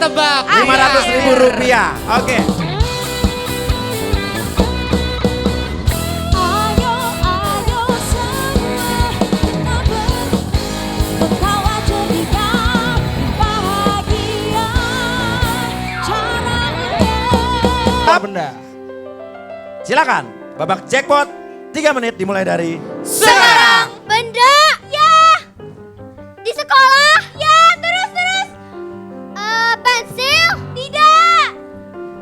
tebak. 500.000 rupiah. Oke. Ayo, ayo semua tertawa ceria bahagia caranya. Benda. Silakan. Babak jackpot 3 menit dimulai dari Sekarang. Benda. Ya. Di sekolah. Ya, terus. Pensil. Tidak.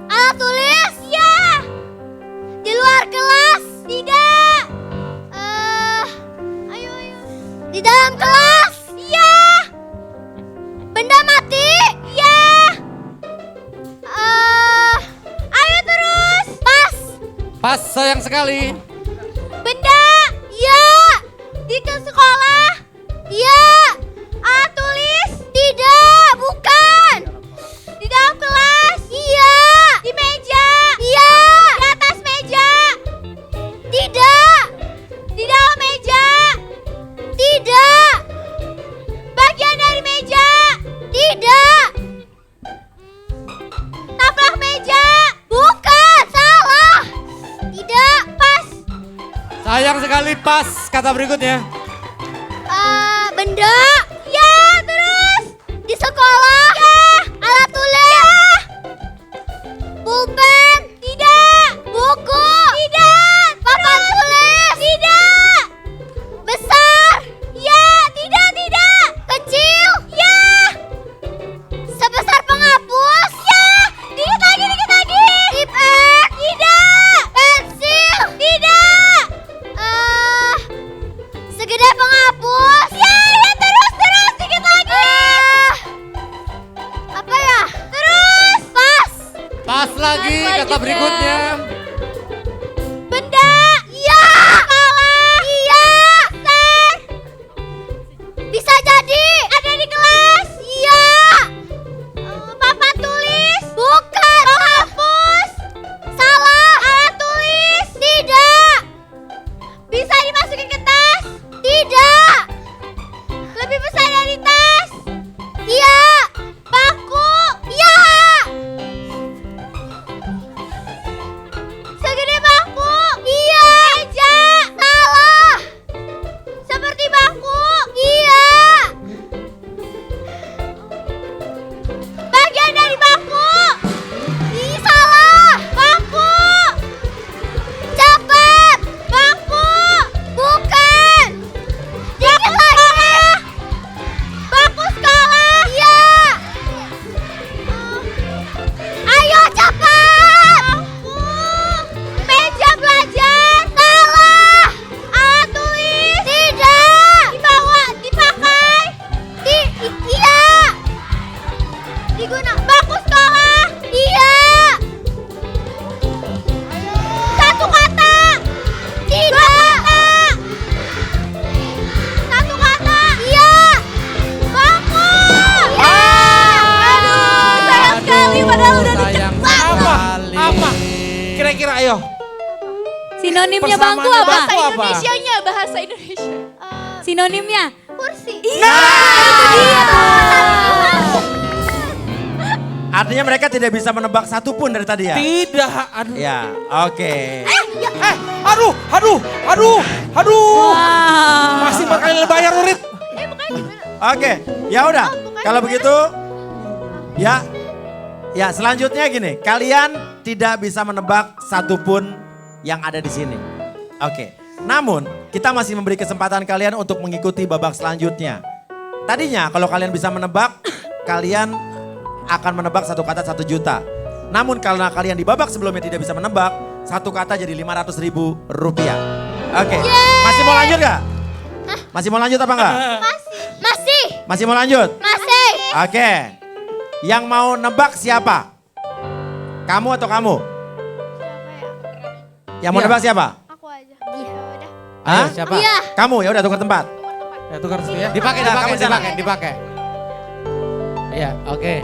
Alat tulis. Ya. Di luar kelas. Tidak. Ayo. Di dalam kelas. Ya. Benda mati. Ya. Ayo terus. Pas. Pas sayang sekali. Benda. Ya. Di ke sekolah. Ya. Alat tulis. Tidak. Bukan. Di dalam kelas. Iya. Di meja. Iya. Di atas meja. Tidak. Di dalam meja. Tidak. Bagian dari meja. Tidak. Taplak meja. Bukan. Salah. Tidak. Pas. Sayang sekali pas kata berikutnya. Benda. Ya, terus. Di sekolah. Ya. Alat tulis. Ya. Pulpen. Tidak. Buku. Tidak. Papan tulis. Tidak. Besar. Ya. Tidak. Kecil. Ya. Sebesar penghapus. Ya. Dikit lagi. Tip X. Tidak. Pensil. Tidak. Segede penghapus. Ya, terus. Dikit lagi. Apa ya? Terus. Pas. Pas lagi Pas kata lagi, berikutnya. Benda. Iya. Salah. Iya. Besar. Bisa jadi. Ada di kelas. Iya. Papan tulis. Bukan. Penghapus. Salah. Alat tulis. Tidak. Bisa dimasukin ke tas. Tidak. Lebih besar dari tas. Iya. Paku. Iya. Segede bangku. Iya. Meja. Salah. Seperti bangku. Iya. Bagian dari bangku. Ih, salah. Bangku. Cepat. Bangku. Bukan. Dikit lagi. Bangku sekolah. Iya. Ayo cepat. Bangku. Meja belajar. Salah. Alat tulis. Tidak. Dibawa. Dipakai. Iya. Digunakan. Bangku sekolah. Iya. Satu kata. Tidak. Satu kata. Iya. Bangku. Iya. Aduh, sayang sekali padahal udah sayang dijebak. sekali. Apa? Kira-kira ayo. Sinonimnya Persamaan bangku apa? bangku apa? Indonesianya, bahasa Indonesia. Sinonimnya? Kursi. artinya mereka tidak bisa menebak satu pun dari tadi ya. Tidak. Aduh. Ya, oke. Aduh. Wow. Masih berkali bayar Nurit. Bukannya gimana? Oke, ya udah. bukannya Kalau gimana? begitu, ya selanjutnya gini. Kalian tidak bisa menebak satupun yang ada di sini. Oke, namun kita masih memberi kesempatan kalian untuk mengikuti babak selanjutnya. Tadinya kalau kalian bisa menebak, kalian akan menebak satu kata 1 juta. Namun karena kalian di babak sebelumnya tidak bisa menebak, satu kata jadi 500.000 rupiah. Oke, masih mau lanjut gak? Masih mau lanjut apa enggak? Masih. Masih mau lanjut? Masih. Oke. Yang mau nebak siapa? Kamu atau kamu? Yang mau Iya. nebak siapa? Aku aja. Iya, udah. Hah? Ayo, siapa? Iya. Kamu ya udah tukar tempat. Ya tukar situ ya. Dipakai, Nah, kamu sana. dipakai. Iya, oke.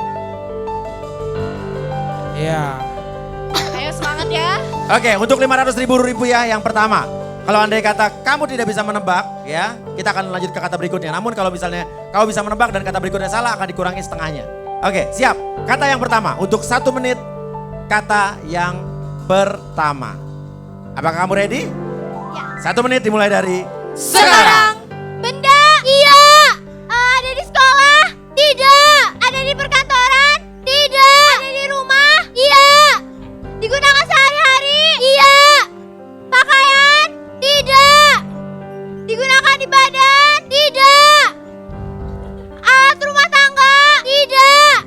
Iya. Ayo semangat ya. Oke, untuk 500.000 rupiah yang pertama. Kalau andai kata kamu tidak bisa menebak, ya, kita akan lanjut ke kata berikutnya. Namun kalau misalnya kamu bisa menebak dan kata berikutnya salah, akan dikurangi setengahnya. Oke, siap. Kata yang pertama untuk 1 menit. Kata yang pertama. Apakah kamu ready? Ya. 1 menit dimulai dari Sekarang. Benda. Iya. Ada di sekolah. Tidak. Ada di perkantoran. Tidak. Ada di rumah. Iya. Digunakan sehari-hari. Iya. Pakaian. Tidak. Digunakan di badan. Tidak. Alat rumah tangga. Tidak.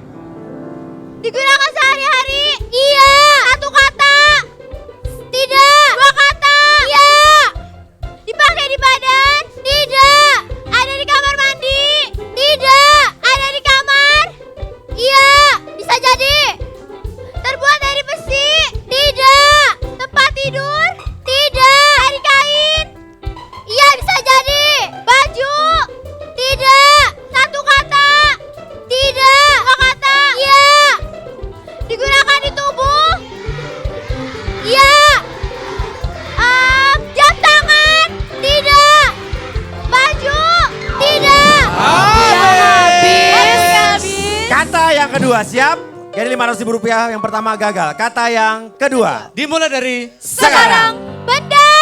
Digunakan sehari-hari. Iya. 1 kata. Tidak. 2 kata. Iya. Dipakai di badan. Tidak. Ada di kamar mandi. Tidak. Ada di kamar. Iya. Bisa jadi. Terbuat dari besi. Tidak. Tempat tidur. Tidak. Dari kain. Iya, bisa jadi. Baju. Tidak. 1 kata. Tidak. 2 kata. Iya. Digunakan di tubuh. Iya. Jam tangan. Tidak. Baju. Tidak. Habis. kata yang kedua. Siap? Jadi Rp500.000 yang pertama gagal. Kata yang kedua. Dimulai dari Sekarang. Benda.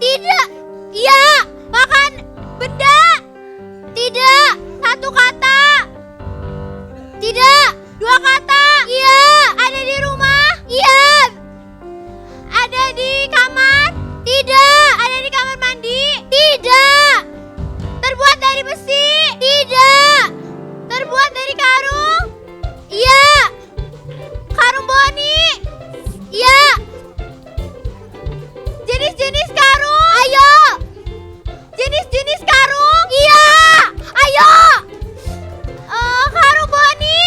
Tidak. Iya. Makan. Benda. Tidak. 1 kata. Tidak. 2 kata. Iya. Ada di rumah. Iya. Ada di kamar. Tidak. Ada di kamar mandi. Tidak. Terbuat dari besi. Tidak. Terbuat dari karung. Iya. Karung boni. Iya. Jenis-jenis karung. Ayo. Jenis-jenis karung. Iya. Ayo. Karung boni.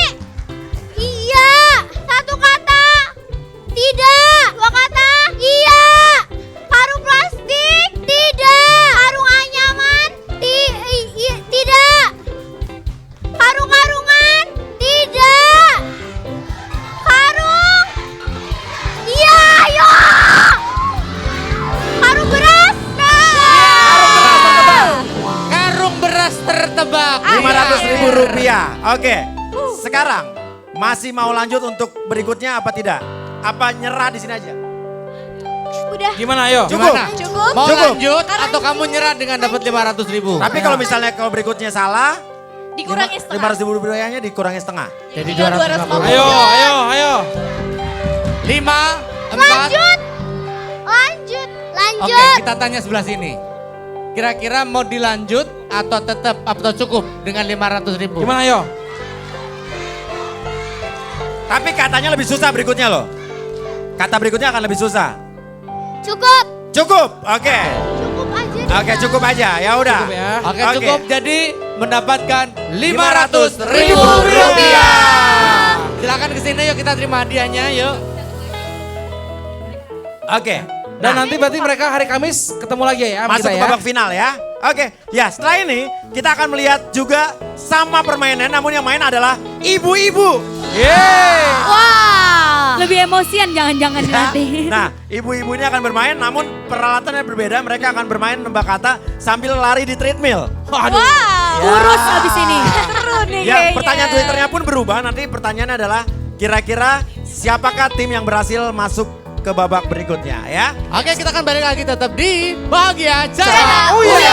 Iya. 1 kata. Tidak. 2 kata. Iya. Karung plastik. Tidak. Karung anyaman. Tidak. Karung-karungan. Tidak. Karung. Iya. Ayo. Karung beras. karung beras tertebak. Rp500.000. Oke. Sekarang masih mau lanjut untuk berikutnya apa tidak? Apa nyerah di sini aja? Udah. Gimana ayo? Cukup. Cukup. Mau Cukup. lanjut atau kamu nyerah dengan dapat 500.000? Tapi kalau misalnya kalau berikutnya salah, Dikurangi setengah. Rp500.000 dikurangi setengah. Jadi Tinggal 250. Ayo, ayo. 5, 4. Lanjut. Lanjut. Oke, Lanjut. kita tanya sebelah sini. Kira-kira mau dilanjut atau tetap atau cukup dengan 500.000? Gimana ayo? Tapi katanya lebih susah berikutnya loh. Kata berikutnya akan lebih susah. Cukup. Cukup. Oke. Cukup aja. Oke, cukup aja. Ya udah. Cukup ya. Oke, cukup. Jadi mendapatkan Rp500.000. Rp500.000. Silakan ke sini yuk kita terima hadiahnya yuk. Oke. Dan nanti berarti mereka hari Kamis ketemu lagi ya sama Masuk kita ke ya. babak final ya. Oke. Ya, setelah ini kita akan melihat juga sama permainan namun yang main adalah ibu-ibu. Yeay. Wah. Lebih emosian jangan-jangan Ya. nanti. Nah, ibu-ibu ini akan bermain namun peralatannya berbeda. Mereka akan bermain nebak kata sambil lari di treadmill. Waduh. Kurus abis ini. Seru nih Ya, kayaknya. pertanyaan Twitternya pun berubah. Nanti pertanyaannya adalah kira-kira siapakah tim yang berhasil masuk ke babak berikutnya ya. Oke, kita akan balik lagi tetap di Bahagia Channel. Oh iya.